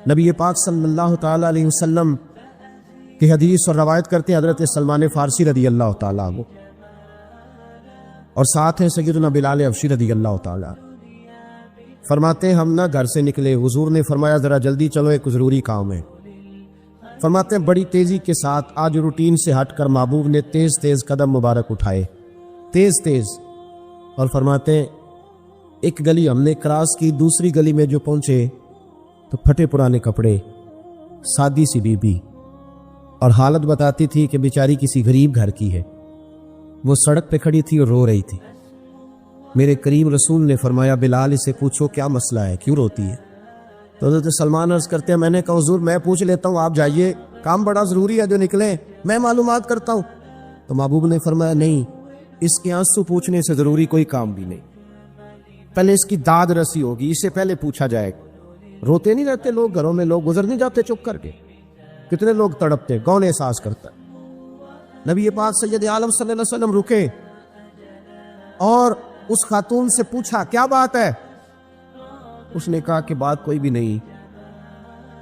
نبی پاک صلی اللہ تعالیٰ علیہ وسلم کی حدیث اور روایت کرتے ہیں حضرت سلمان فارسی رضی اللہ تعالیٰ عنہ، اور ساتھ ہیں سیدنا بلال حبشی رضی اللہ تعالیٰ۔ فرماتے ہیں ہم نہ گھر سے نکلے، حضور نے فرمایا ذرا جلدی چلو، ایک ضروری کام ہے۔ فرماتے ہیں بڑی تیزی کے ساتھ آج روٹین سے ہٹ کر محبوب نے تیز تیز قدم مبارک اٹھائے، تیز تیز، اور فرماتے ہیں ایک گلی ہم نے کراس کی، دوسری گلی میں جو پہنچے تو پھٹے پرانے کپڑے، سادی سی بی بی، اور حالت بتاتی تھی کہ بیچاری کسی غریب گھر کی ہے، وہ سڑک پہ کھڑی تھی اور رو رہی تھی۔ میرے کریم رسول نے فرمایا بلال اسے پوچھو کیا مسئلہ ہے، کیوں روتی ہے؟ تو حضرت سلمان عرض کرتے ہیں میں نے کہا حضور میں پوچھ لیتا ہوں، آپ جائیے، کام بڑا ضروری ہے جو نکلے، میں معلومات کرتا ہوں۔ تو محبوب نے فرمایا نہیں، اس کے آنسو پوچھنے سے ضروری کوئی کام بھی نہیں، پہلے اس کی داد رسی ہوگی، اسے پہلے پوچھا جائے گا۔ روتے نہیں رہتے لوگ گھروں میں، لوگ گزر نہیں جاتے چپ کر کے، کتنے لوگ تڑپتے، کون احساس کرتا ہے؟ نبی پاک سید عالم صلی اللہ علیہ وسلم رکے اور اس خاتون سے پوچھا کیا بات ہے؟ اس نے کہا کہ بات کوئی بھی نہیں،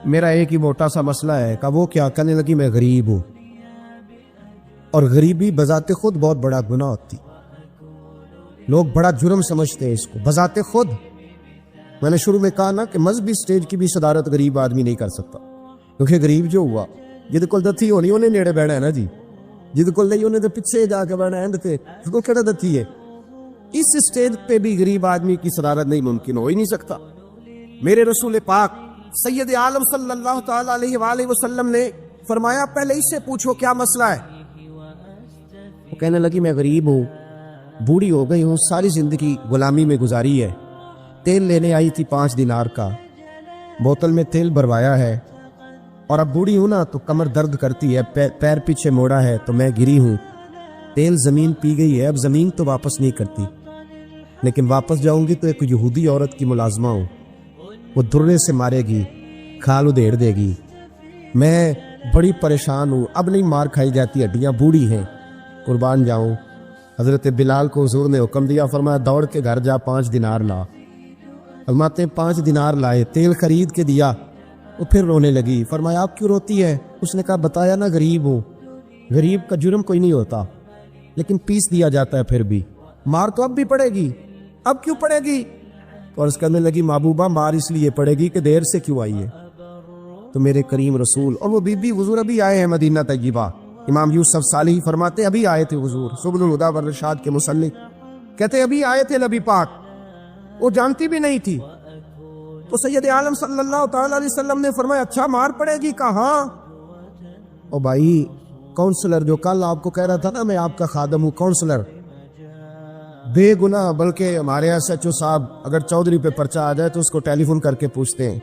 میرا ایک ہی موٹا سا مسئلہ ہے۔ کہا وہ کیا؟ کہنے لگی میں غریب ہوں، اور غریبی بذات خود بہت بڑا گناہ ہوتی، لوگ بڑا جرم سمجھتے ہیں اس کو بذات خود۔ میں نے شروع میں کہا نا کہ مذہبی سٹیج کی بھی صدارت غریب آدمی نہیں کر سکتا، کیونکہ غریب جو ہوا جد کو دتھی ہونی انہیں نیڑے بیٹھا ہے نا جی، جد کو نہیں انہیں تو پیچھے جا کے بیٹھا ہے، اس کو کہنا دتھی ہے۔ اس سٹیج پہ بھی غریب آدمی کی صدارت نہیں ممکن، ہو ہی نہیں سکتا۔ میرے رسول پاک سید عالم صلی اللہ تعالیٰ علیہ وآلہ وسلم نے فرمایا پہلے اس سے پوچھو کیا مسئلہ ہے۔ وہ کہنے لگی میں غریب ہوں، بوڑھی ہو گئی ہوں، ساری زندگی غلامی میں گزاری ہے، تیل لینے آئی تھی 5 دینار کا، بوتل میں تیل بھروایا ہے، اور اب بوڑھی ہوں نا تو کمر درد کرتی ہے، پیر پیچھے موڑا ہے تو میں گری ہوں، تیل زمین پی گئی ہے، اب زمین تو واپس نہیں کرتی، لیکن واپس جاؤں گی تو ایک یہودی عورت کی ملازمہ ہوں، وہ درے سے مارے گی، کھال ادھیڑ دے گی، میں بڑی پریشان ہوں، اب نہیں مار کھائی جاتی، ہڈیاں بوڑھی ہیں، قربان جاؤں۔ حضرت بلال کو حضور نے حکم دیا، فرمایا دوڑ کے گھر جا 5 دینار لا۔ فرماتے 5 دینار لائے، تیل خرید کے دیا، وہ پھر رونے لگی۔ فرمایا آپ کیوں روتی ہے؟ اس نے کہا بتایا نا غریب ہوں، غریب کا جرم کوئی نہیں ہوتا، لیکن پیس دیا جاتا ہے، پھر بھی مار تو اب بھی پڑے گی، اب کیوں پڑے گی؟ تو عرض کرنے لگی محبوبہ مار اس لیے پڑے گی کہ دیر سے کیوں آئی ہے۔ تو میرے کریم رسول اور وہ بی بی حضور ابھی آئے ہیں مدینہ طیبہ، امام یوسف صالحی فرماتے ابھی آئے تھے حضور، سبل الہدیٰ والرشاد کے مصنف کہتے ابھی آئے تھے نبی پاک، وہ جانتی بھی نہیں تھی۔ تو سید عالم صلی اللہ تعالیٰ علیہ وسلم نے فرمایا اچھا مار پڑے گی؟ کہا ہاں۔ او بھائی کونسلر جو کل آپ کو کہہ رہا تھا نا میں آپ کا خادم ہوں، کونسلر بے گناہ، بلکہ ہمارے ایس ایچ او صاحب اگر چودھری پہ پرچہ آ جائے تو اس کو ٹیلی فون کر کے پوچھتے ہیں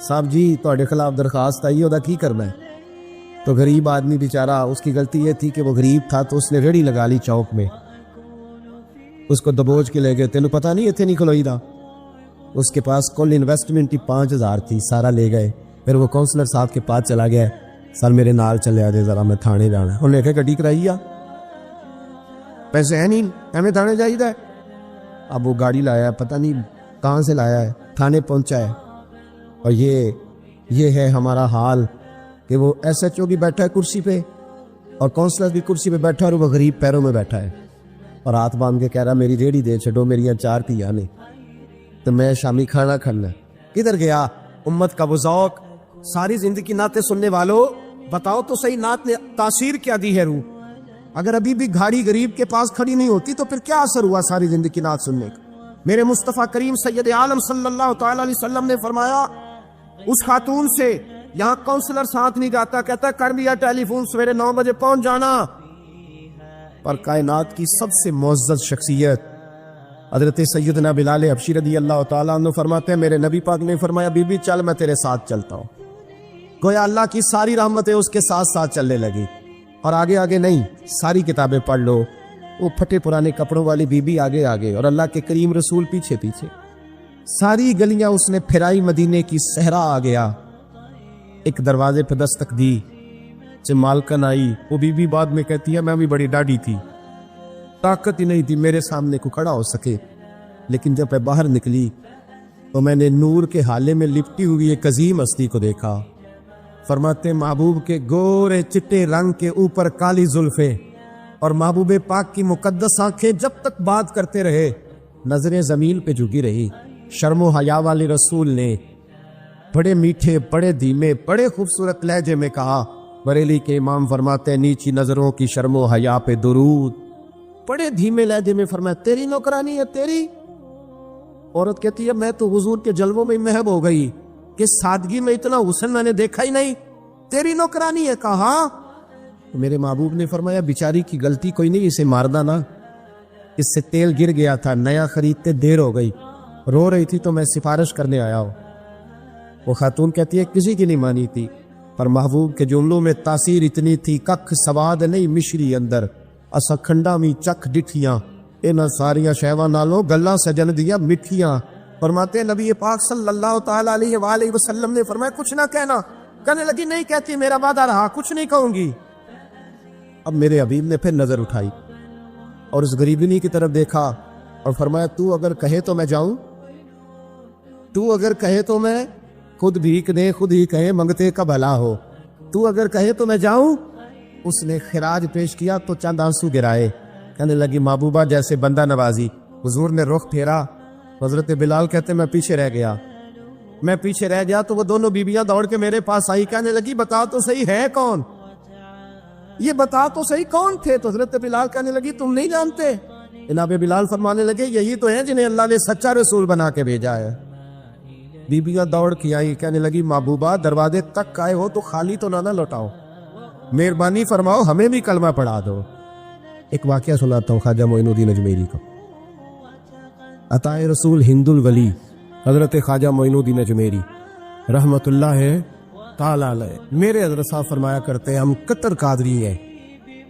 صاحب جی تہاڈے خلاف درخواست آئی ہے، کی کرنا ہے؟ تو غریب آدمی بیچارہ، اس کی غلطی یہ تھی کہ وہ غریب تھا تو اس نے ریڑھی لگا لی چوک میں، اس کو دبوچ کے لے گئے، تینوں پتہ نہیں اتنے نہیں کھلوئی دا، اس کے پاس کل انویسٹمنٹ ہی 5000 تھی، سارا لے گئے۔ پھر وہ کونسلر صاحب کے پاس چلا گیا، سر میرے نال چلے آ جائے ذرا میں تھانے جانا ہے۔ انہوں نے کہا گڈی کرائی آ، پیسے ہیں نہیں، ہمیں تھانے جائیدہ ہے۔ اب وہ گاڑی لایا، پتہ نہیں کہاں سے لایا ہے، تھانے پہنچا ہے، اور یہ ہے ہمارا حال کہ وہ ایس ایچ او بھی بیٹھا ہے کرسی پہ اور کونسلر بھی کرسی پہ بیٹھا ہے، اور وہ غریب پیروں میں بیٹھا ہے اور ہاتھ باندھ کے کہہ رہا میری ریڑھی دے چھڈو، میری 4 تھیا نے تو میں شامی کھانا کھانا۔ کدھر گیا امت کا وہ ذوق؟ ساری زندگی نعتیں سننے والوں بتاؤ تو صحیح، نعت نے تاثیر کیا دی ہے روح؟ اگر ابھی بھی گھاڑی غریب کے پاس کھڑی نہیں ہوتی تو پھر کیا اثر ہوا ساری زندگی نعت سننے کا؟ میرے مصطفیٰ کریم سید عالم صلی اللہ تعالیٰ علیہ وسلم نے فرمایا اس خاتون سے، یہاں کونسلر ساتھ نہیں جاتا، کہتا کر لیا ٹیلی فون، سویرے 9 بجے پہنچ جانا۔ پر کائنات کی سب سے معزز شخصیت حضرت سیدنا بلال حبشی رضی اللہ تعالیٰ عنہ فرماتے ہیں میرے نبی پاک نے فرمایا بی بی چل میں تیرے ساتھ چلتا ہوں، گویا اللہ کی ساری رحمتیں اس کے ساتھ ساتھ چلنے لگی، اور آگے آگے نہیں، ساری کتابیں پڑھ لو، وہ پھٹے پرانے کپڑوں والی بی بی آگے آگے اور اللہ کے کریم رسول پیچھے پیچھے، ساری گلیاں اس نے پھرائی، مدینے کی صحرا آ گیا، ایک دروازے پہ دستک دی، مالکن آئی، وہ بی بی بعد میں کہتی ہے میں بھی بڑی ڈاڈی تھی، طاقت ہی نہیں تھی میرے سامنے کو کھڑا ہو سکے، لیکن جب میں باہر نکلی تو میں نے نور کے حالے میں لپٹی ہوئی ایک عظیم ہستی کو دیکھا۔ فرماتے محبوب کے گورے چٹے رنگ کے اوپر کالی زلفیں اور محبوب پاک کی مقدس آنکھیں جب تک بات کرتے رہے نظریں زمین پہ جھکی رہی۔ شرم و حیا والے رسول نے بڑے میٹھے، بڑے دھیمے، بڑے خوبصورت لہجے میں کہا، بریلی کے امام فرماتے ہیں نیچی نظروں کی شرم و حیا پہ درود۔ بڑے دھیمے لہجے میں فرمایا تیری نوکرانی ہے تیری؟ عورت کہتی ہے میں تو حضور کے جلووں میں محب ہو گئی کہ سادگی میں اتنا حسن میں نے دیکھا ہی نہیں، تیری نوکرانی ہے؟ کہا میرے محبوب نے فرمایا بیچاری کی غلطی کوئی نہیں، اسے مارنا نا، اس سے تیل گر گیا تھا، نیا خریدتے دیر ہو گئی، رو رہی تھی تو میں سفارش کرنے آیا ہوں۔ وہ خاتون کہتی ہے کسی کی نہیں مانی تھی، پر محبوب کے جملوں میں تاثیر اتنی تھی، ککھ سواد نہیں مشری اندر، اسا کھنڈا میں چکھ ڈٹھیاں، انہاں ساریاں شہواں نالوں گلاں سجن دیا مٹھیاں۔ فرماتے نبی پاک صلی اللہ تعالی علیہ وآلہ وسلم نے فرمایا کچھ نہ کہنا۔ کہنے لگی نہیں کہتی، میرا وعدہ رہا، کچھ نہیں کہوں گی۔ اب میرے حبیب نے پھر نظر اٹھائی اور اس غریبنی کی طرف دیکھا اور فرمایا تو اگر کہے تو میں جاؤں، تو اگر کہے تو میں، خود بھیک دے خود ہی کہے منگتے کا بھلا ہو، تو اگر کہے تو میں جاؤں۔ اس نے خراج پیش کیا تو چند آنسو گرائے، کہنے لگی محبوبہ جیسے بندہ نوازی۔ حضور نے رخ پھیرا، حضرت بلال کہتے میں پیچھے رہ گیا تو وہ دونوں بیویاں دوڑ کے میرے پاس آئی، کہنے لگی بتا تو صحیح ہے کون، یہ بتا تو صحیح کون تھے؟ تو حضرت بلال کہنے لگی تم نہیں جانتے؟ جناب بلال فرمانے لگے یہی تو ہیں جنہیں اللہ نے سچا رسول بنا کے بھیجا ہے۔ بیبیاں دوڑ کے آئی، کہنے لگی محبوبہ دروازے تک آئے ہو تو خالی تو نہ لوٹاؤ، مہربانی فرماؤ ہمیں بھی کلمہ پڑھا دو۔ ایک واقعہ سناتا ہوں خواجہ معین الدین اجمیری کا۔ عطائے رسول ہند الولی حضرت خواجہ معین الدین اجمیری رحمت اللہ تعالی علیہ، میرے حضرت صاحب فرمایا کرتے ہیں ہم کتر قادری ہیں،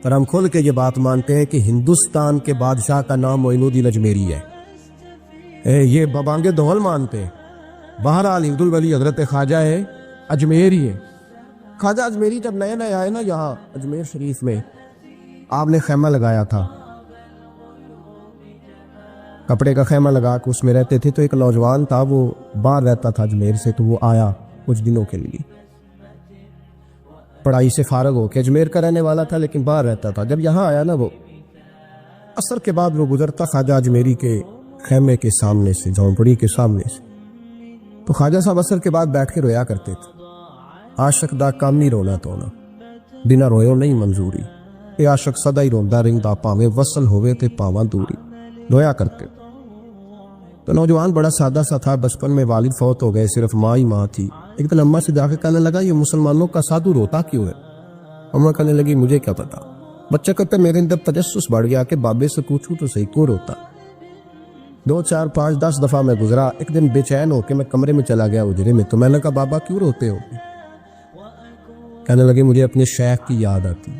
پر ہم کھل کے یہ بات مانتے ہیں کہ ہندوستان کے بادشاہ کا نام معین الدین اجمیری ہے، یہ ببانگے دھول مانتے ہیں۔ بہرحال ہند الولی حضرت خواجہ ہے اجمیری ہے۔ خواجہ اجمیری جب نئے نئے آئے نا یہاں اجمیر شریف میں، آپ نے خیمہ لگایا تھا، کپڑے کا خیمہ لگا کے اس میں رہتے تھے۔ تو ایک نوجوان تھا وہ باہر رہتا تھا اجمیر سے، تو وہ آیا کچھ دنوں کے لیے، پڑھائی سے فارغ ہو کے، اجمیر کا رہنے والا تھا لیکن باہر رہتا تھا۔ جب یہاں آیا نا وہ عصر کے بعد وہ گزرتا خواجہ اجمیری کے خیمے کے سامنے سے، جھونپڑی کے سامنے سے، تو خواجہ صاحب عصر کے بعد بیٹھ کے رویا کرتے تھے۔ عاشق دا کام نہیں رونا تونا، بنا رویو نہیں منظوری، اے عاشق سدا ہی روندا رہندا پاویں وصل ہوئے تے پاواں دوری، رویا کرتے۔ تو نوجوان بڑا سادہ سا تھا، بچپن میں والد فوت ہو گئے، صرف ماں ہی ماں تھی۔ ایک دن اماں سے جا کے کہنے لگا یہ مسلمانوں کا سادھو روتا کیوں ہے؟ اماں کہنے لگی مجھے کیا پتا۔ بچہ کہتا میرے اندر تجسس بڑھ گیا کہ بابے سے پوچھوں تو صحیح کیوں روتا۔ 2 4 5 10 دفعہ میں گزرا، ایک دن بے چین ہو کے میں کمرے میں چلا گیا اجرے میں، تو میں نے کہا بابا کیوں روتے ہو؟ کہنے لگے مجھے اپنے شیخ کی یاد آتی،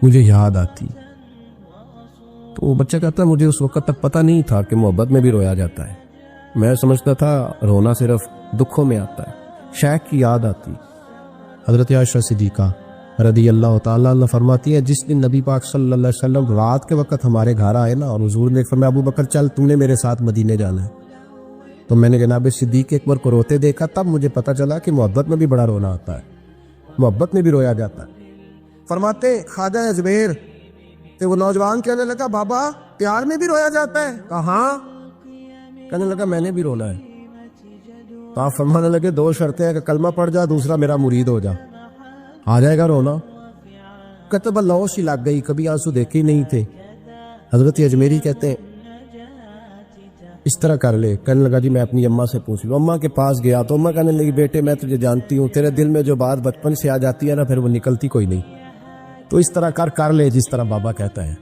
مجھے یاد آتی۔ تو وہ بچہ کہتا ہے مجھے اس وقت تک پتہ نہیں تھا کہ محبت میں بھی رویا جاتا ہے، میں سمجھتا تھا رونا صرف دکھوں میں آتا ہے، شیخ کی یاد آتی۔ حضرت عائشہ صدیقہ رضی اللہ تعالیٰ عنہ فرماتی ہے جس دن نبی پاک صلی اللہ علیہ وسلم رات کے وقت ہمارے گھر آئے نا، اور حضور نے فرمایا ابو بکر چل تم نے میرے ساتھ مدینے جانا ہے، تو میں نے جناب صدیق اکبر کو روتے دیکھا، تب مجھے پتہ چلا کہ محبت میں بھی بڑا رونا آتا ہے، محبت میں بھی رویا جاتا ہے۔ فرماتے خواجہ اجمیر تو وہ نوجوان کہنے لگا بابا پیار میں بھی رویا جاتا ہے؟ کہاں؟ کہنے لگا میں نے بھی رونا ہے۔ تو آپ فرمانے لگے 2 شرطیں ہیں کہ کلمہ پڑھ جا، دوسرا میرا مرید ہو جا، آ جائے گا رونا۔ کتب لوش ہی لگ گئی، کبھی آنسو دیکھے ہی نہیں تھے۔ حضرت اجمیری کہتے ہیں اس طرح کر لے، کہنے لگا جی میں اپنی اماں سے پوچھ لوں۔ اماں کے پاس گیا تو اماں کہنے لگی بیٹے میں تجھے جانتی ہوں، تیرے دل میں جو بات بچپن سے آ جاتی ہے نا پھر وہ نکلتی کوئی نہیں، تو اس طرح کر لے جس طرح بابا کہتا ہے،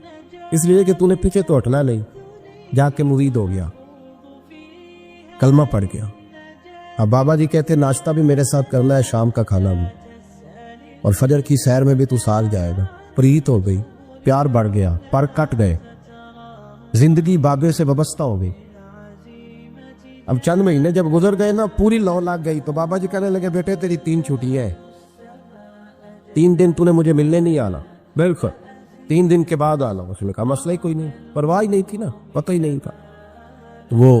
اس لیے کہ تو نے پیچھے تو ہٹنا نہیں۔ جا کے مرید ہو گیا، کلمہ پڑھ گیا۔ اب بابا جی کہتے ناشتہ بھی میرے ساتھ کرنا ہے، شام کا کھانا بھی، اور فجر کی سیر میں بھی تو ساتھ جائے گا۔ پریت ہو گئی، پیار بڑھ گیا، پر کٹ گئے، زندگی بابے سے وابستہ ہو گئی۔ اب چند مہینے جب گزر گئے نا پوری لو لگ گئی، تو بابا جی کہنے لگے بیٹے تیری 3 چھٹیاں ہیں، 3 دن تو نے مجھے ملنے نہیں آنا۔ بالکل 3 دن کے بعد آنا۔ اس نے کہا مسئلہ ہی کوئی نہیں، پرواہ ہی نہیں تھی نا، پتہ ہی نہیں تھا۔ وہ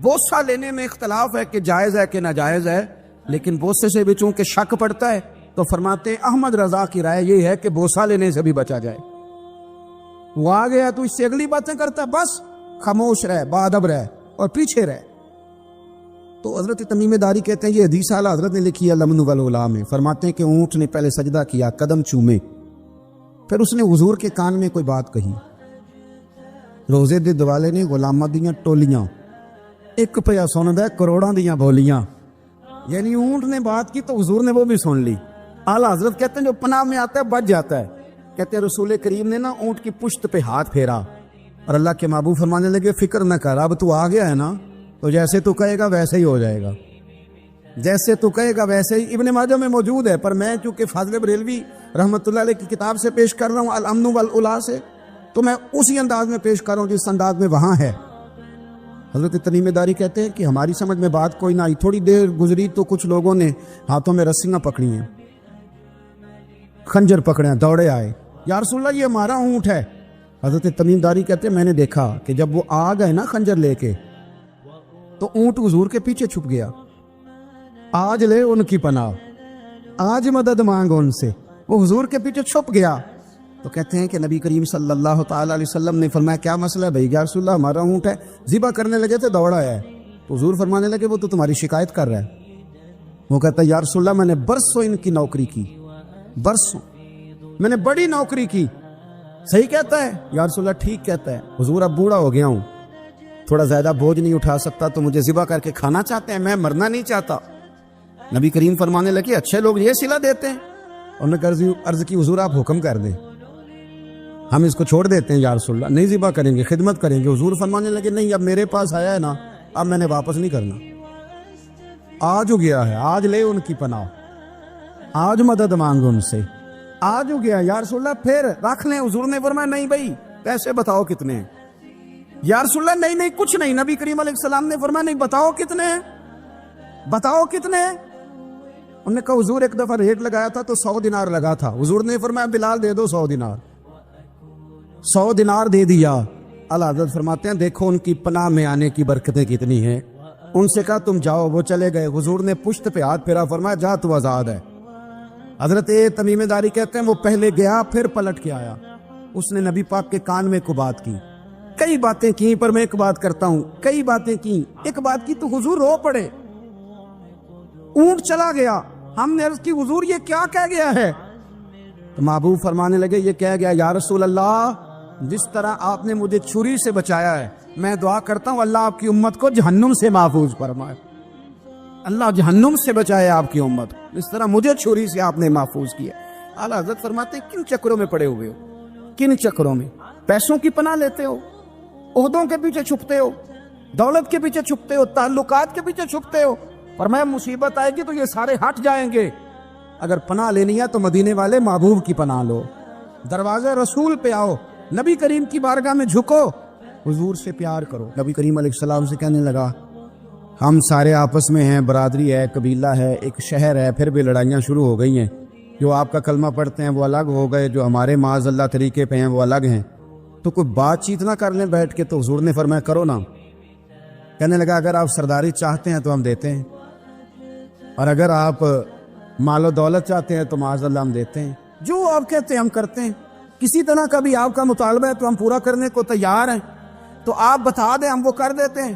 بوسہ لینے میں اختلاف ہے کہ جائز ہے کہ ناجائز ہے، لیکن بوسے سے بھی چونکہ شک پڑتا ہے تو فرماتے ہیں احمد رضا کی رائے یہ ہے کہ بوسہ لینے سے بھی بچا جائے۔ وہ آ گیا تو اس سے اگلی باتیں کرتا ہے، بس خاموش رہ، باادب رہ اور پیچھے رہ۔ تو حضرت تمیم داری کہتے ہیں یہ حدیث اعلیٰ حضرت نے لکھی ہے لمن والعلا میں، فرماتے ہیں کہ اونٹ نے پہلے سجدہ کیا، قدم چومے، پھر اس نے حضور کے کان میں کوئی بات کہی۔ روزے دے دوالے نے غلاماں دیاں ٹولیاں، ایک پیا سندا کروڑاں دیاں بولیاں، یعنی اونٹ نے بات کی تو حضور نے وہ بھی سن لی۔ اعلیٰ حضرت کہتے ہیں جو پناہ میں آتا ہے بچ جاتا ہے۔ کہتے ہیں رسول کریم نے نا اونٹ کی پشت پہ ہاتھ پھیرا اور اللہ کے محبوب فرمانے لگے فکر نہ کر، اب تو آ گیا ہے نا تو جیسے تو کہے گا ویسے ہی ہو جائے گا، جیسے تو کہے گا ویسے ہی۔ ابن ماجہ میں موجود ہے، پر میں چونکہ فاضل بریلوی رحمۃ اللہ علیہ کی کتاب سے پیش کر رہا ہوں الامن والعلا سے، تو میں اسی انداز میں پیش کر رہا ہوں جس انداز میں وہاں ہے۔ حضرت تمیم داری کہتے ہیں کہ ہماری سمجھ میں بات کوئی نہ آئی، تھوڑی دیر گزری تو کچھ لوگوں نے ہاتھوں میں رسیاں پکڑی ہیں، خنجر پکڑے ہیں، دوڑے آئے، یا رسول اللہ یہ ہمارا اونٹ ہے۔ حضرت تمیم داری کہتے ہیں میں نے دیکھا کہ جب وہ آ گئے نا خنجر لے کے تو اونٹ حضور کے پیچھے چھپ گیا۔ آج لے ان کی پناہ، آج مدد مانگ ان سے، وہ حضور کے پیچھے چھپ گیا۔ تو کہتے ہیں کہ نبی کریم صلی اللہ تعالی علیہ وسلم نے فرمایا کیا مسئلہ ہے بھائی؟ یا رسول اللہ ہمارا اونٹ ہے، ذبح کرنے لگے تھے دوڑا ہے۔ تو حضور فرمانے لگے وہ تو تمہاری شکایت کر رہا ہے۔ وہ کہتا ہے یا رسول اللہ میں نے برسوں ان کی نوکری کی، برسوں میں نے بڑی نوکری کی۔ صحیح کہتا ہے یا رسول اللہ؟ ٹھیک کہتا ہے حضور، اب بوڑھا ہو گیا ہوں، تھوڑا زیادہ بوجھ نہیں اٹھا سکتا، تو مجھے ذبح کر کے کھانا چاہتے ہیں، میں مرنا نہیں چاہتا۔ نبی کریم فرمانے لگے اچھے لوگ یہ صلہ دیتے ہیں؟ انہوں نے عرض کی حضور آپ حکم کر دیں، ہم اس کو چھوڑ دیتے ہیں یا رسول اللہ، نہیں ذبح کریں گے، خدمت کریں گے۔ حضور فرمانے لگے نہیں، اب میرے پاس آیا ہے نا، اب میں نے واپس نہیں کرنا، آج ہو گیا ہے، آج لے ان کی پناہ، آج مدد مانگ ان سے، آج ہو گیا یا رسول اللہ پھر رکھ لیں۔ حضور نے فرمایا نہیں بھائی پیسے بتاؤ کتنے ہیں؟ یا رسول اللہ نہیں نہیں کچھ نہیں۔ نبی کریم علیہ السلام نے فرمایا نہیں بتاؤ کتنے ہیں، بتاؤ کتنے ہیں۔ انہوں نے کہا حضور ایک دفعہ ریٹ لگایا تھا تو 100 دینار لگا تھا۔ حضور نے فرمایا بلال دے دو 100 دینار، 100 دینار دے دیا۔ اعلیٰ حضرت فرماتے ہیں دیکھو ان کی پناہ میں آنے کی برکتیں کتنی ہیں۔ ان سے کہا تم جاؤ، وہ چلے گئے۔ حضور نے پشت پہ ہاتھ پھیرا، فرمایا جا تو آزاد ہے۔ حضرت تمیم داری کہتے ہیں وہ پہلے گیا پھر پلٹ کے آیا، اس نے نبی پاک کے کان میں کو بات کی، کئی باتیں کی، پر میں ایک بات کرتا ہوں، کئی باتیں کی، ایک بات کی تو حضور رو پڑے۔ اونٹ چلا گیا، ہم نے عرض کی حضور یہ کیا کہہ گیا ہے؟ تو محبوب فرمانے لگے یہ کہہ گیا یا رسول اللہ جس طرح آپ نے مجھے چھری سے بچایا ہے، میں دعا کرتا ہوں اللہ آپ کی امت کو جہنم سے محفوظ فرمائے، اللہ جہنم سے بچائے آپ کی امت، اس طرح مجھے چھری سے آپ نے محفوظ کیا۔ اعلیٰ حضرت فرماتے ہیں کن چکروں میں پڑے ہوئے ہو، کن چکروں میں؟ پیسوں کی پناہ لیتے ہو، عہدوں کے پیچھے چھپتے ہو، دولت کے پیچھے چھپتے ہو، تعلقات کے پیچھے چھپتے ہو، فرمایا مصیبت آئے گی تو یہ سارے ہٹ جائیں گے۔ اگر پناہ لینی ہے تو مدینے والے محبوب کی پناہ لو، دروازے رسول پہ آؤ، نبی کریم کی بارگاہ میں جھکو، حضور سے پیار کرو۔ نبی کریم علیہ السلام سے کہنے لگا ہم سارے آپس میں ہیں، برادری ہے، قبیلہ ہے، ایک شہر ہے، پھر بھی لڑائیاں شروع ہو گئی ہیں، جو آپ کا کلمہ پڑھتے ہیں وہ الگ ہو گئے، جو ہمارے معاذ اللہ طریقے پہ ہیں وہ الگ ہیں، تو کوئی بات چیت نہ کر لیں بیٹھ کے۔ تو حضور نے فرمایا کرو نا۔ کہنے لگا اگر آپ سرداری چاہتے ہیں تو ہم دیتے ہیں، اور اگر آپ مال و دولت چاہتے ہیں تو معاذ اللہ ہم دیتے ہیں، جو آپ کہتے ہیں ہم کرتے ہیں، کسی طرح کا بھی آپ کا مطالبہ ہے تو ہم پورا کرنے کو تیار ہیں، تو آپ بتا دیں ہم وہ کر دیتے ہیں۔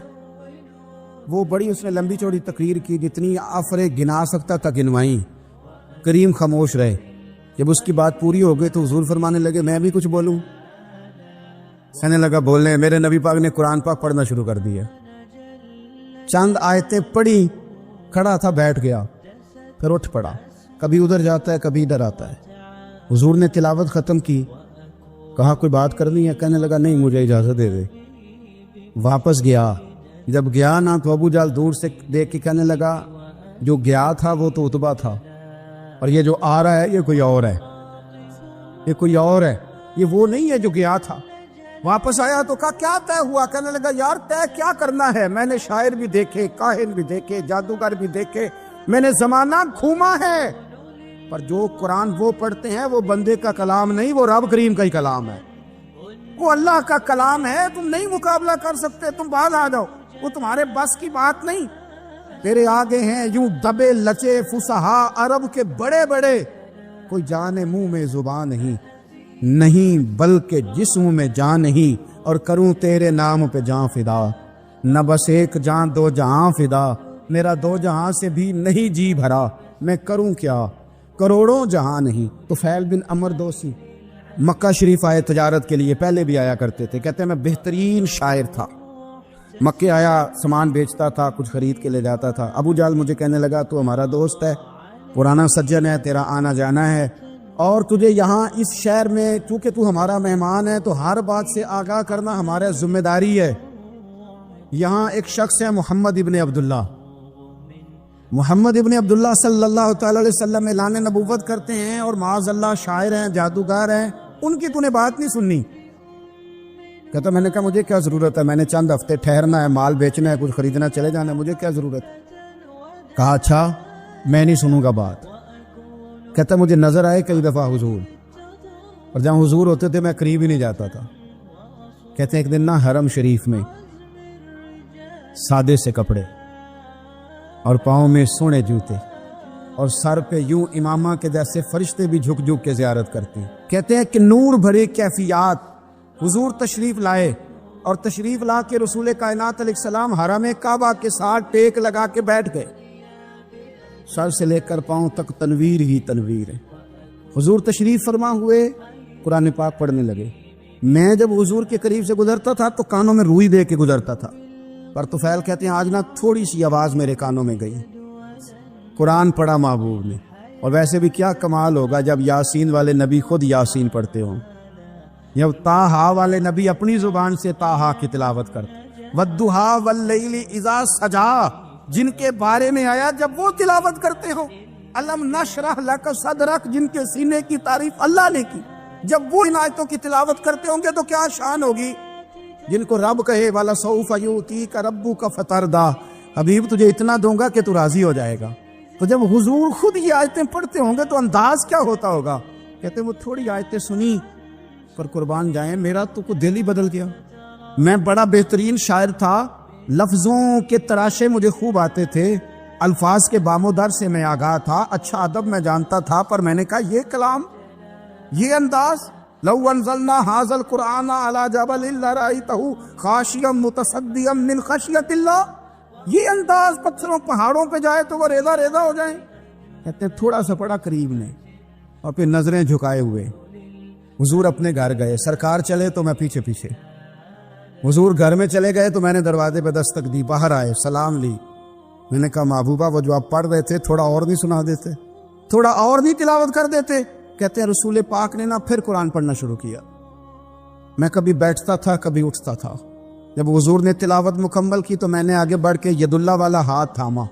وہ بڑی اس نے لمبی چوڑی تقریر کی، جتنی آفرے گنا سکتا تھا گنوائیں، کریم خاموش رہے۔ جب اس کی بات پوری ہو گئی تو حضور فرمانے لگے میں بھی کچھ بولوں؟ کہنے لگا بولنے۔ میرے نبی پاک نے قرآن پاک پڑھنا شروع کر دیا، چند آیتیں پڑھی، کھڑا تھا بیٹھ گیا، پھر اٹھ پڑا، کبھی ادھر جاتا ہے کبھی ادھر آتا ہے۔ حضور نے تلاوت ختم کی، کہا کوئی بات کرنی ہے؟ کہنے لگا نہیں مجھے اجازت دے دے۔ واپس گیا، جب گیا نا تو ابو جہل دور سے دیکھ کے کہنے لگا جو گیا تھا وہ تو عتبہ تھا، اور یہ جو آ رہا ہے یہ کوئی اور ہے، یہ کوئی اور ہے، یہ وہ نہیں ہے جو گیا تھا۔ واپس آیا تو کہا کیا طے ہوا؟ کہنے لگا یار طے کیا کرنا ہے، میں نے شاعر بھی دیکھے، کاہن بھی دیکھے، جادوگر بھی دیکھے، میں نے زمانہ گھوما ہے، پر جو قرآن وہ پڑھتے ہیں وہ بندے کا کلام نہیں، وہ رب کریم کا ہی کلام ہے، وہ اللہ کا کلام ہے، تم نہیں مقابلہ کر سکتے، تم باز آ جاؤ۔ وہ تمہارے بس کی بات نہیں. تیرے آگے ہیں یوں دبے لچے فصحا عرب کے بڑے بڑے, کوئی جانے منہ میں زبان نہیں بلکہ جسم میں جان نہیں, اور کروں تیرے نام پہ جان فدا, نہ بس ایک جان دو جہاں فدا, میرا دو جہاں سے بھی نہیں جی بھرا, میں کروں کیا کروڑوں جہاں نہیں. تو فیل بن عمر دوسی مکہ شریف آئے تجارت کے لیے, پہلے بھی آیا کرتے تھے. کہتے ہیں میں بہترین شاعر تھا, مکے آیا سامان بیچتا تھا, کچھ خرید کے لے جاتا تھا. ابو جہل مجھے کہنے لگا تو ہمارا دوست ہے, پرانا سجن ہے, تیرا آنا جانا ہے, اور تجھے یہاں اس شہر میں چونکہ تو ہمارا مہمان ہے تو ہر بات سے آگاہ کرنا ہمارا ذمہ داری ہے. یہاں ایک شخص ہے محمد ابن عبداللہ, محمد ابن عبداللہ صلی اللہ تعالی علیہ وسلم اعلان نبوت کرتے ہیں, اور معاذ اللہ شاعر ہیں, جادوگر ہیں, ان کی تو نے بات نہیں سننی. کہتا میں نے کہا مجھے کیا ضرورت ہے, میں نے چند ہفتے ٹھہرنا ہے, مال بیچنا ہے, کچھ خریدنا, چلے جانا ہے, مجھے کیا ضرورت. کہا اچھا میں نہیں سنوں گا بات. کہتا مجھے نظر آئے کئی دفعہ حضور, اور جہاں حضور ہوتے تھے میں قریب ہی نہیں جاتا تھا. کہتے ہیں ایک دن نا حرم شریف میں سادے سے کپڑے اور پاؤں میں سونے جوتے اور سر پہ یوں امامہ کے جیسے فرشتے بھی جھک جھک کے زیارت کرتے ہیں. کہتے ہیں کہ نور بھرے کیفیات حضور تشریف لائے, اور تشریف لا کے رسول کائنات علیہ السلام حرم کعبہ کے ساتھ ٹیک لگا کے بیٹھ گئے. سر سے لے کر پاؤں تک تنویر ہی تنویر ہے. حضور تشریف فرما ہوئے, قرآن پاک پڑھنے لگے. میں جب حضور کے قریب سے گزرتا تھا تو کانوں میں روئی دے کے گزرتا تھا, پر طفیل کہتے ہیں آج نا تھوڑی سی آواز میرے کانوں میں گئی, قرآن پڑھا محبوب نے. اور ویسے بھی کیا کمال ہوگا جب یاسین والے نبی خود یاسین پڑھتے ہوں, جب تاہا والے نبی اپنی زبان سے تاہا کی تلاوت کرتے, والضحیٰ واللیل اذا سجا جن کے بارے میں آیا جب وہ تلاوت کرتے ہو, الم نشرح لک صدرک جن کے سینے کی تعریف اللہ نے کی, جب وہ ان آیتوں کی تلاوت کرتے ہوں گے تو کیا شان ہوگی. جن کو رب کہے وَلَسَوْفَ يُؤْتِيكَ رَبُّكَ فَتَرْضَىٰ, حبیب تجھے اتنا دوں گا کہ تو راضی ہو جائے گا. تو جب حضور خود یہ آیتیں پڑھتے ہوں گے تو انداز کیا ہوتا ہوگا. کہتے ہیں وہ تھوڑی آیتیں سنی پر قربان جائیں میرا تو کو دل ہی بدل گیا. میں بڑا بہترین شاعر تھا, لفظوں کے تراشے مجھے خوب آتے تھے, الفاظ کے بام و در سے میں آگاہ تھا, اچھا ادب میں جانتا تھا, پر میں نے کہا یہ کلام, یہ انداز, لو انزلنا هذا القرآن على جبل لرأيته خاشعا متصدعا من خشیۃ اللہ, یہ انداز پتھروں پہاڑوں پہ جائے تو وہ ریزہ ریزہ ہو جائیں. کہتے ہیں تھوڑا سا پڑا قریب نے, اور پھر نظریں جھکائے ہوئے. حضور اپنے گھر گئے, سرکار چلے تو میں پیچھے پیچھے, حضور گھر میں چلے گئے تو میں نے دروازے پہ دستک دی, باہر آئے, سلام لی. میں نے کہا محبوبہ وہ جو آپ پڑھ رہے تھے تھوڑا اور نہیں سنا دیتے, تھوڑا اور نہیں تلاوت کر دیتے. کہتے ہیں رسول پاک نے نا پھر قرآن پڑھنا شروع کیا. میں کبھی بیٹھتا تھا کبھی اٹھتا تھا. جب حضور نے تلاوت مکمل کی تو میں نے آگے بڑھ کے ید اللہ والا ہاتھ تھاما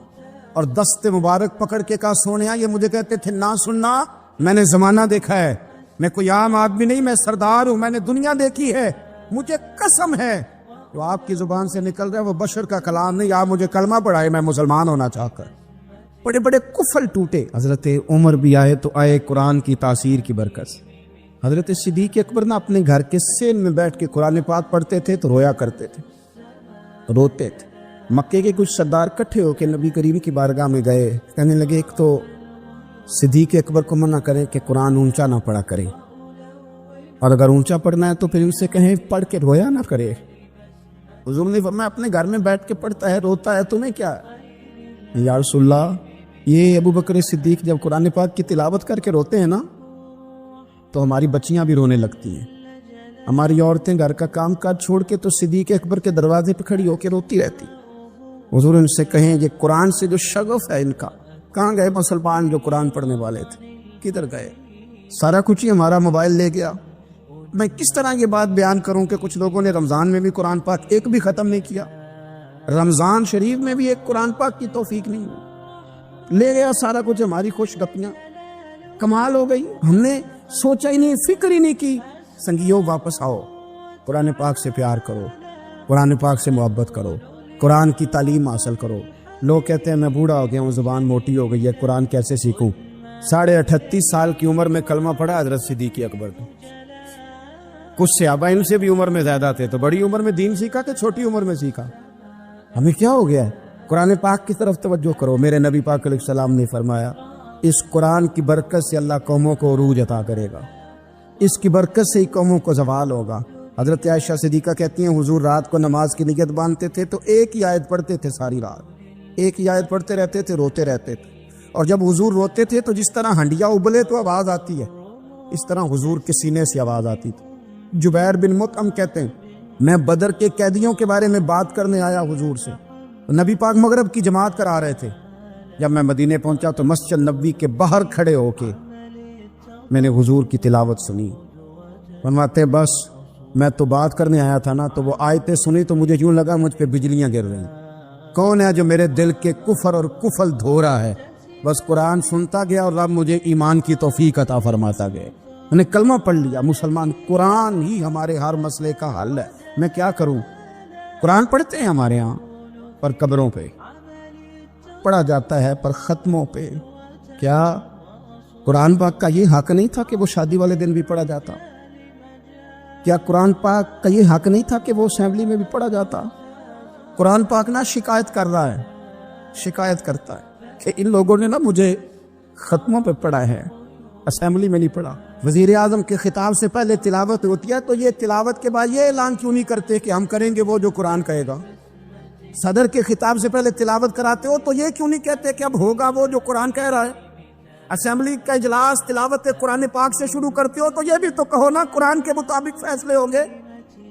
اور دست مبارک پکڑ کے کہا سونیا, یہ مجھے کہتے تھے نہ سننا, میں نے زمانہ دیکھا ہے, میں کوئی عام آدمی نہیں, میں سردار ہوں, میں نے دنیا دیکھی ہے, مجھے قسم ہے جو آپ کی زبان سے نکل رہا ہے وہ بشر کا کلام نہیں. آپ مجھے کلمہ پڑھائے میں مسلمان ہونا چاہ کر. بڑے بڑے کفل ٹوٹے. حضرت عمر بھی آئے تو آئے قرآن کی تاثیر کی برکت سے. حضرت صدیق اکبر نا اپنے گھر کے سین میں بیٹھ کے قرآن پاک پڑھتے تھے تو رویا کرتے تھے, روتے تھے. مکے کے کچھ سردار کٹھے ہو کے نبی کریم کی بارگاہ میں گئے, کہنے لگے ایک تو صدیق اکبر کو منع کرے کہ قرآن اونچا نہ پڑھا کرے, اور اگر اونچا پڑھنا ہے تو پھر اسے کہیں پڑھ کے رویا نہ کرے. حضور نے فرمایا اپنے گھر میں بیٹھ کے پڑھتا ہے, روتا ہے, تمہیں کیا ہے. یا رسول اللہ, یہ ابو بکر صدیق جب قرآن پاک کی تلاوت کر کے روتے ہیں نا تو ہماری بچیاں بھی رونے لگتی ہیں, ہماری عورتیں گھر کا کام کاج چھوڑ کے تو صدیق اکبر کے دروازے پہ کھڑی ہو کے روتی رہتی. حضور ان سے کہیں یہ قرآن سے جو شغف ہے ان کا, کہاں گئے مسلمان جو قرآن پڑھنے والے تھے, کدھر گئے. سارا کچھ ہی ہمارا موبائل لے گیا. میں کس طرح یہ بات بیان کروں کہ کچھ لوگوں نے رمضان میں بھی قرآن پاک ایک بھی ختم نہیں کیا, رمضان شریف میں بھی ایک قرآن پاک کی توفیق نہیں, لے گیا سارا کچھ ہماری خوش گپیاں. کمال ہو گئی, ہم نے سوچا ہی نہیں, فکر ہی نہیں کی. سنگیو واپس آؤ, قرآن پاک سے پیار کرو, قرآن پاک سے محبت کرو, قرآن کی تعلیم حاصل کرو. لوگ کہتے ہیں میں بوڑھا ہو گیا ہوں, زبان موٹی ہو گئی ہے, قرآن کیسے سیکھوں. 38.5 سال کی عمر میں کلمہ پڑھا حضرت صدیق اکبر نے. کچھ صحابہ ان سے بھی عمر میں زیادہ تھے, تو بڑی عمر میں دین سیکھا کہ چھوٹی عمر میں سیکھا. ہمیں کیا ہو گیا ہے؟ قرآن پاک کی طرف توجہ کرو. میرے نبی پاک علیہ السلام نے فرمایا اس قرآن کی برکت سے اللہ قوموں کو عروج عطا کرے گا, اس کی برکت سے ہی قوموں کو زوال ہوگا. حضرت عائشہ صدیقہ کہتی ہیں حضور رات کو نماز کی نیت باندھتے تھے تو ایک ہی آیت پڑھتے تھے ساری رات, ایک ہی آیت پڑھتے رہتے تھے, روتے رہتے تھے. اور جب حضور روتے تھے تو جس طرح ہنڈیا ابلے تو آواز آتی ہے, اس طرح حضور کے سینے سے آواز آتی تھی. جبیر بن مطعم کہتے ہیں میں بدر کے قیدیوں کے بارے میں بات کرنے آیا حضور سے. نبی پاک مغرب کی جماعت کرا رہے تھے. جب میں مدینے پہنچا تو مسجد نبوی کے باہر کھڑے ہو کے میں نے حضور کی تلاوت سنی. فرماتے بس میں تو بات کرنے آیا تھا نا, تو وہ آیتیں سنی تو مجھے یوں لگا مجھ پہ بجلیاں گر رہی. کون ہے جو میرے دل کے کفر اور کفل دھو رہا ہے؟ بس قرآن سنتا گیا اور رب مجھے ایمان کی توفیق عطا فرماتا گیا. میں نے کلمہ پڑھ لیا مسلمان. قرآن ہی ہمارے ہر مسئلے کا حل ہے. میں کیا کروں؟ قرآن پڑھتے ہیں ہمارے ہاں پر قبروں پہ پڑھا جاتا ہے, پر ختموں پہ. کیا قرآن پاک کا یہ حق نہیں تھا کہ وہ شادی والے دن بھی پڑھا جاتا؟ کیا قرآن پاک کا یہ حق نہیں تھا کہ وہ اسمبلی میں بھی پڑھا جاتا؟ قرآن پاک نا شکایت کر رہا ہے, شکایت کرتا ہے کہ ان لوگوں نے نا مجھے ختموں پہ پڑھا ہے, اسمبلی میں نہیں پڑھا. وزیر اعظم کے خطاب سے پہلے تلاوت ہوتی ہے تو یہ تلاوت کے بعد یہ اعلان کیوں نہیں کرتے کہ ہم کریں گے وہ جو قرآن کہے گا؟ صدر کے خطاب سے پہلے تلاوت کراتے ہو تو یہ کیوں نہیں کہتے کہ اب ہوگا وہ جو قرآن کہہ رہا ہے؟ اسمبلی کا اجلاس تلاوت قرآن پاک سے شروع کرتے ہو تو یہ بھی تو کہو نا قرآن کے مطابق فیصلے ہوں گے.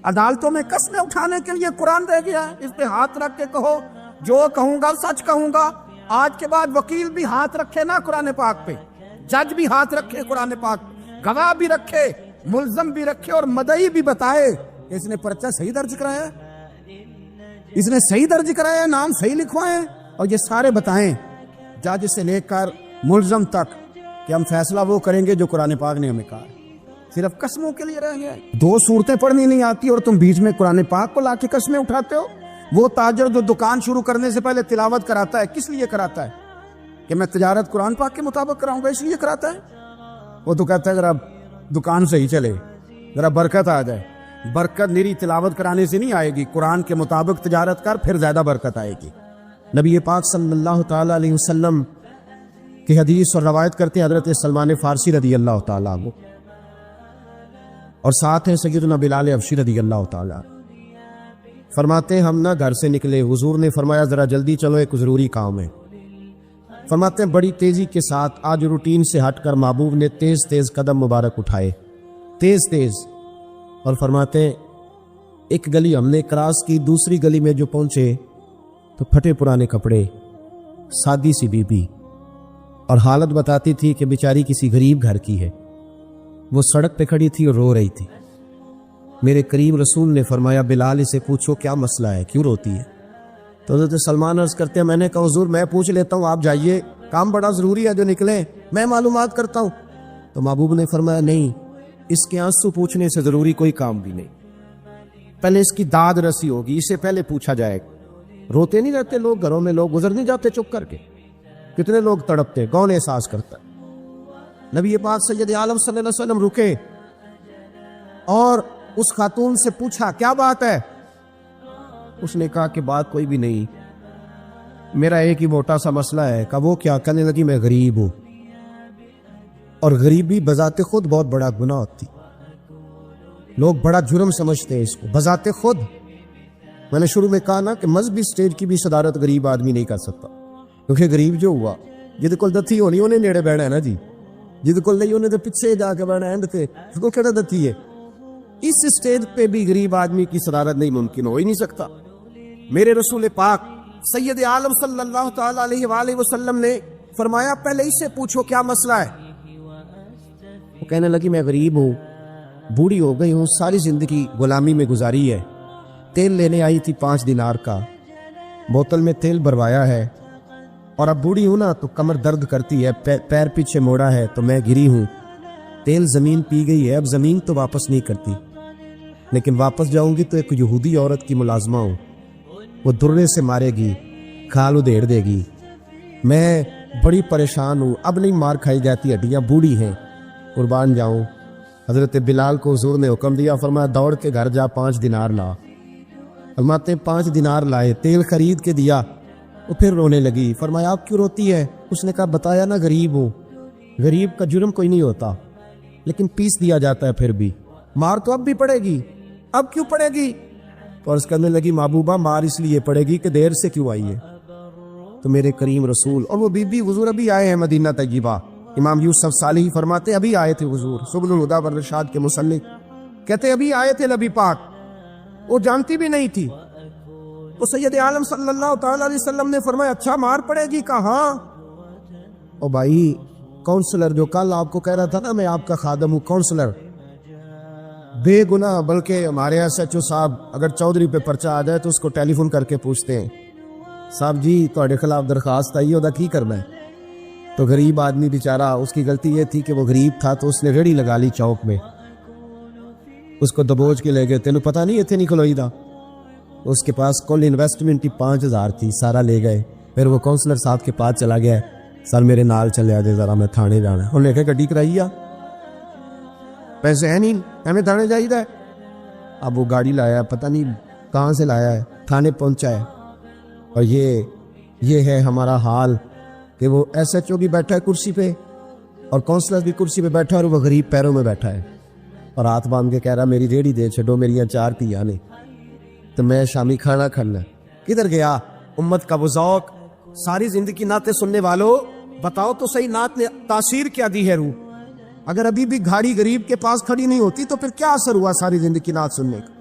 عدالتوں میں قسمیں اٹھانے کے لیے قرآن رہ گیا ہے, اس پہ ہاتھ رکھ کے کہو جو کہوں گا سچ کہوں گا. آج کے بعد وکیل بھی ہاتھ رکھے نا قرآن پاک پہ, جج بھی ہاتھ رکھے قرآن پاک, گواہ بھی رکھے, ملزم بھی رکھے اور مدعی بھی بتائے کہ اس نے پرچہ صحیح درج کرایا ہے, اس نے صحیح درج کرایا ہے, نام صحیح لکھوائے, اور یہ سارے بتائیں جج سے لے کر ملزم تک کہ ہم فیصلہ وہ کریں گے جو قرآن پاک نے ہمیں کہا. صرف قسموں کے لیے رہ گیا. 2 صورتیں پڑھنی نہیں آتی اور تم بیچ میں قرآن پاک کو لا کے قسمیں اٹھاتے ہو. وہ تاجر جو دکان شروع کرنے سے پہلے تلاوت کراتا ہے کس لیے کراتا ہے؟ کہ میں تجارت قرآن پاک کے مطابق کراؤں گا اس لیے کراتا ہے. وہ تو کہتا ہے ذرا دکان صحیح چلے, ذرا برکت آ جائے. برکت میری تلاوت کرانے سے نہیں آئے گی, قرآن کے مطابق تجارت کر پھر زیادہ برکت آئے گی. نبی پاک صلی اللہ تعالی علیہ وسلم کی حدیث اور روایت کرتے ہیں حضرت سلمان فارسی رضی اللہ تعالیٰ عنہ, اور ساتھ ہیں سیدنا بلال حبشی رضی اللہ تعالیٰ. فرماتے ہیں ہم نہ گھر سے نکلے, حضور نے فرمایا ذرا جلدی چلو ایک ضروری کام ہے. فرماتے ہیں بڑی تیزی کے ساتھ آج روٹین سے ہٹ کر محبوب نے تیز تیز قدم مبارک اٹھائے, تیز تیز, اور فرماتے ہیں ایک گلی ہم نے کراس کی, دوسری گلی میں جو پہنچے تو پھٹے پرانے کپڑے, سادی سی بی بی, اور حالت بتاتی تھی کہ بیچاری کسی غریب گھر کی ہے. وہ سڑک پہ کھڑی تھی اور رو رہی تھی. میرے کریم رسول نے فرمایا بلال اسے پوچھو کیا مسئلہ ہے, کیوں روتی ہے؟ تو حضرت سلمان عرض کرتے ہیں میں نے کہا حضور میں پوچھ لیتا ہوں, آپ جائیے, کام بڑا ضروری ہے جو نکلے, میں معلومات کرتا ہوں. تو محبوب نے فرمایا نہیں, اس کے آنسو پوچھنے سے ضروری کوئی کام بھی نہیں, پہلے اس کی داد رسی ہوگی, اسے پہلے پوچھا جائے گا. روتے نہیں رہتے لوگ گھروں میں, لوگ گزر نہیں جاتے چپ کر کے, کتنے لوگ تڑپتے, کون احساس کرتا ہے؟ نبی پاک سید عالم صلی اللہ علیہ وسلم رکے اور اس خاتون سے پوچھا کیا بات ہے؟ اس نے کہا کہ بات کوئی بھی نہیں, میرا ایک ہی موٹا سا مسئلہ ہے. کہا وہ کیا؟ کہنے لگی میں غریب ہوں, اور غریبی بذات خود بہت بڑا گناہ ہوتی, لوگ بڑا جرم سمجھتے ہیں اس کو بذات خود. میں نے شروع میں کہا نا کہ مذہبی سٹیج کی بھی صدارت غریب آدمی نہیں کر سکتا, کیونکہ غریب جو ہوا جہد کول دتھی ہونی انہیں نیڑے بہنا ہے نا جی, جہد کول نہیں انہیں تو پیچھے جا کے بہنا اینڈ تے, اس کو کہنا دتھی ہے. اس سٹیج پہ بھی غریب آدمی کی صدارت نہیں ممکن, ہو ہی نہیں سکتا. میرے رسول پاک سید عالم صلی اللہ تعالی علیہ وآلہ وسلم نے فرمایا پہلے اس سے پوچھو کیا مسئلہ ہے. وہ کہنے لگی میں غریب ہوں, بوڑھی ہو گئی ہوں, ساری زندگی غلامی میں گزاری ہے, تیل لینے آئی تھی 5 دینار کا, بوتل میں تیل بھروایا ہے, اور اب بوڑھی ہوں نا تو کمر درد کرتی ہے, پیر پیچھے موڑا ہے تو میں گری ہوں, تیل زمین پی گئی ہے, اب زمین تو واپس نہیں کرتی, لیکن واپس جاؤں گی تو ایک یہودی عورت کی ملازمہ ہوں, وہ درے سے مارے گی, کھال ادھیڑ دے گی, میں بڑی پریشان ہوں, اب نہیں مار کھائی جاتی, ہڈیاں بوڑھی ہیں, قربان جاؤں. حضرت بلال کو حضور نے حکم دیا, فرمایا دوڑ کے گھر جا 5 دینار لا. فرماتے 5 دینار لائے، تیل خرید کے دیا، وہ پھر رونے لگی۔ فرمایا آپ کیوں روتی ہے؟ اس نے کہا بتایا نا غریب ہوں، غریب کا جرم کوئی نہیں ہوتا لیکن پیس دیا جاتا ہے، پھر بھی مار تو اب بھی پڑے گی، اب کیوں پڑے گی؟ تو عرض کرنے لگی محبوبہ مار اس لیے پڑے گی کہ دیر سے کیوں آئی ہے۔ تو میرے کریم رسول اور وہ بی بی حضور ابھی آئے ہیں مدینہ طیبہ، امام یوسف صالحی فرماتے ابھی آئے تھے حضور، سبل الہدیٰ والرشاد کے مصنف کہتے ابھی آئے تھے نبی پاک، وہ جانتی بھی نہیں تھی۔ تو سید عالم صلی اللہ تعالی علیہ وسلم نے فرمایا اچھا مار پڑے گی؟ کہاں؟ او بھائی کونسلر جو کل آپ کو کہہ رہا تھا نا میں آپ کا خادم ہوں، کونسلر بے گناہ، بلکہ ہمارے ایس ایچ او صاحب اگر چودھری پہ پرچہ آ جائے تو اس کو ٹیلی فون کر کے پوچھتے ہیں صاحب جی تھوڑے خلاف درخواست آئی ہے کی کرنا ہے؟ تو غریب آدمی بیچارہ، اس کی غلطی یہ تھی کہ وہ غریب تھا تو اس نے ریڑھی لگا لی چوک میں، اس کو دبوچ کے لے گئے، تینوں پتہ نہیں اتنے نہیں کھلوئی دا، اس کے پاس کل انویسٹمنٹ ہی 5000 تھی، سارا لے گئے۔ پھر وہ کونسلر صاحب کے پاس چلا گیا، سر میرے نال چلے آجے ذرا میں تھانے جانا ہے، انہوں نے کہا گڈی کرائی آ، پیسے ہیں نہیں ہمیں تھانے جائیدہ ہے۔ اب وہ گاڑی لایا، پتہ نہیں کہاں سے لایا ہے، تھانے پہنچا ہے۔ اور یہ ہے ہمارا حال کہ وہ ایس ایچ او بھی بیٹھا ہے کرسی پہ اور کونسلر بھی کرسی پہ بیٹھا ہے اور وہ غریب پیروں میں بیٹھا ہے اور ہاتھ باندھ کے کہہ رہا میری ریڑھی دے چھڈو، میری 4 تیاں نے تو میں شامی کھانا کھانا۔ کدھر گیا امت کا وہ ذوق؟ ساری زندگی نعتیں سننے والوں بتاؤ تو صحیح نعت نے تاثیر کیا دی ہے روح؟ اگر ابھی بھی گھاڑی غریب کے پاس کھڑی نہیں ہوتی تو پھر کیا اثر ہوا ساری زندگی نعت سننے کا؟